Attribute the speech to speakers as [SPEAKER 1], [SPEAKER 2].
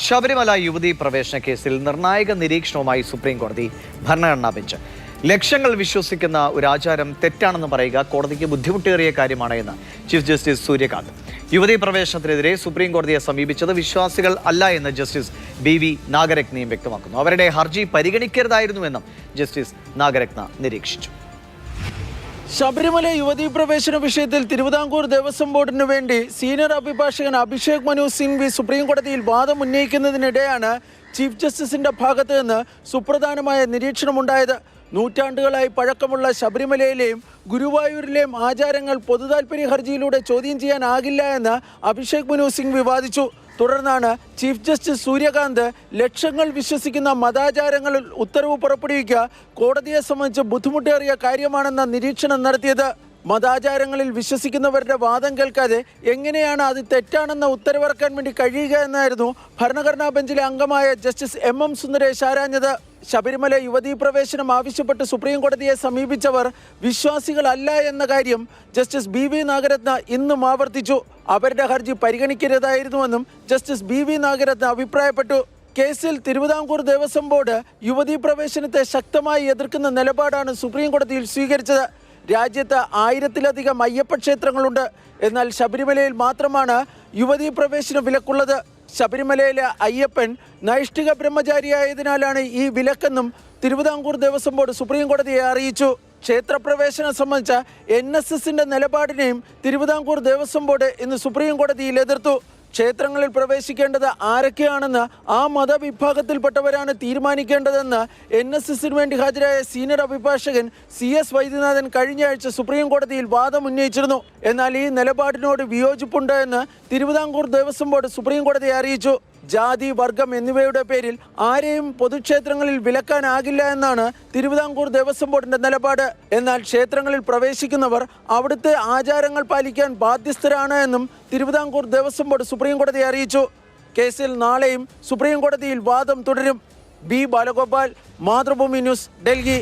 [SPEAKER 1] ശബരിമല യുവതി പ്രവേശന കേസിൽ നിർണായക നിരീക്ഷണവുമായി സുപ്രീം കോടതി ഭരണഘടനാ ബെഞ്ച്. ലക്ഷങ്ങൾ വിശ്വസിക്കുന്ന ഒരു ആചാരം തെറ്റാണെന്ന് പറയുക കോടതിക്ക് ബുദ്ധിമുട്ടേറിയ കാര്യമാണ് എന്ന് ചീഫ് ജസ്റ്റിസ് സൂര്യകാന്ത്. യുവതി പ്രവേശനത്തിനെതിരെ സുപ്രീം കോടതിയെ സമീപിച്ചത് വിശ്വാസികൾ അല്ല എന്ന് ജസ്റ്റിസ് BV നാഗരത്നയും വ്യക്തമാക്കുന്നു. അവരുടെ ഹർജി പരിഗണിക്കരുതായിരുന്നുവെന്നും ജസ്റ്റിസ് നാഗരത്ന നിരീക്ഷിച്ചു.
[SPEAKER 2] ശബരിമല യുവതീ പ്രവേശന വിഷയത്തിൽ തിരുവിതാംകൂർ ദേവസ്വം ബോർഡിനു വേണ്ടി സീനിയർ അഭിഭാഷകൻ അഭിഷേക് മനു സിംഗ്വി സുപ്രീം കോടതിയിൽ വാദം ഉന്നയിക്കുന്നതിനിടെയാണ് ചീഫ് ജസ്റ്റിസിന്റെ ഭാഗത്ത് നിന്ന് സുപ്രധാനമായ നിരീക്ഷണമുണ്ടായത്. നൂറ്റാണ്ടുകളായി പഴക്കമുള്ള ശബരിമലയിലെയും ഗുരുവായൂരിലെയും ആചാരങ്ങൾ പൊതുതാൽപര്യ ഹർജിയിലൂടെ ചോദ്യം ചെയ്യാനാകില്ല എന്ന് അഭിഷേക് മനു സിംഗ്വി വാദിച്ചു. തുടർന്നാണ് ചീഫ് ജസ്റ്റിസ് സൂര്യകാന്ത് ലക്ഷങ്ങൾ വിശ്വസിക്കുന്ന മതാചാരങ്ങളിൽ ഉത്തരവ് പുറപ്പെടുവിക്കുക കോടതിയെ സംബന്ധിച്ച് ബുദ്ധിമുട്ടേറിയ കാര്യമാണെന്ന നിരീക്ഷണം നടത്തിയത്. മതാചാരങ്ങളിൽ വിശ്വസിക്കുന്നവരുടെ വാദം കേൾക്കാതെ എങ്ങനെയാണ് അത് തെറ്റാണെന്ന ഉത്തരവിറക്കാൻ വേണ്ടി കഴിയുക എന്നായിരുന്നു ഭരണഘടനാ ബെഞ്ചിലെ അംഗമായ ജസ്റ്റിസ് MM സുന്ദരേഷ് ആരാഞ്ഞത്. ശബരിമല യുവതീ പ്രവേശനം ആവശ്യപ്പെട്ട് സുപ്രീം കോടതിയെ സമീപിച്ചവർ വിശ്വാസികളല്ല എന്ന കാര്യം ജസ്റ്റിസ് BV നാഗരത്ന ഇന്നും ആവർത്തിച്ചു. അവരുടെ ഹർജി പരിഗണിക്കരുതായിരുന്നുവെന്നും ജസ്റ്റിസ് BV നാഗരത്ന അഭിപ്രായപ്പെട്ടു. കേസിൽ തിരുവിതാംകൂർ ദേവസ്വം ബോർഡ് യുവതീ പ്രവേശനത്തെ ശക്തമായി എതിർക്കുന്ന നിലപാടാണ് സുപ്രീം കോടതിയിൽ സ്വീകരിച്ചത്. രാജ്യത്ത് 1000-ലധികം അയ്യപ്പ ക്ഷേത്രങ്ങളുണ്ട്. എന്നാൽ ശബരിമലയിൽ മാത്രമാണ് യുവതീ പ്രവേശന വിലക്കുള്ളത്. ശബരിമലയിലെ അയ്യപ്പൻ നൈഷ്ഠിക ബ്രഹ്മചാരിയായതിനാലാണ് ഈ വിലക്കെന്നും തിരുവിതാംകൂർ ദേവസ്വം ബോർഡ് സുപ്രീം കോടതിയെ അറിയിച്ചു. ക്ഷേത്രപ്രവേശനം സംബന്ധിച്ച NSSന്റെ നിലപാടിനെയും തിരുവിതാംകൂർ ദേവസ്വം ബോർഡ് ഇന്ന് സുപ്രീം കോടതിയിൽ എതിർത്തു. ക്ഷേത്രങ്ങളിൽ പ്രവേശിക്കേണ്ടത് ആരൊക്കെയാണെന്ന് ആ മതവിഭാഗത്തിൽപ്പെട്ടവരാണ് തീരുമാനിക്കേണ്ടതെന്ന് NSSന് വേണ്ടി ഹാജരായ സീനിയർ അഭിഭാഷകൻ CS വൈദ്യനാഥൻ കഴിഞ്ഞ ആഴ്ച സുപ്രീം കോടതിയിൽ വാദം ഉന്നയിച്ചിരുന്നു. എന്നാൽ ഈ നിലപാടിനോട് വിയോജിപ്പുണ്ട് എന്ന് തിരുവിതാംകൂർ ദേവസ്വം ബോർഡ് സുപ്രീം കോടതിയെ അറിയിച്ചു. ജാതി, വർഗം എന്നിവയുടെ പേരിൽ ആരെയും പൊതുക്ഷേത്രങ്ങളിൽ വിലക്കാനാകില്ല എന്നാണ് തിരുവിതാംകൂർ ദേവസ്വം ബോർഡിന്റെ നിലപാട്. എന്നാൽ ക്ഷേത്രങ്ങളിൽ പ്രവേശിക്കുന്നവർ അവിടുത്തെ ആചാരങ്ങൾ പാലിക്കാൻ ബാധ്യസ്ഥരാണ് എന്നും തിരുവിതാംകൂർ ദേവസ്വം ബോർഡ് സുപ്രീം കോടതിയെ അറിയിച്ചു. കേസിൽ നാളെയും സുപ്രീം കോടതിയിൽ വാദം തുടരും. B. ബാലഗോപാൽ, മാതൃഭൂമി ന്യൂസ്, ഡൽഹി.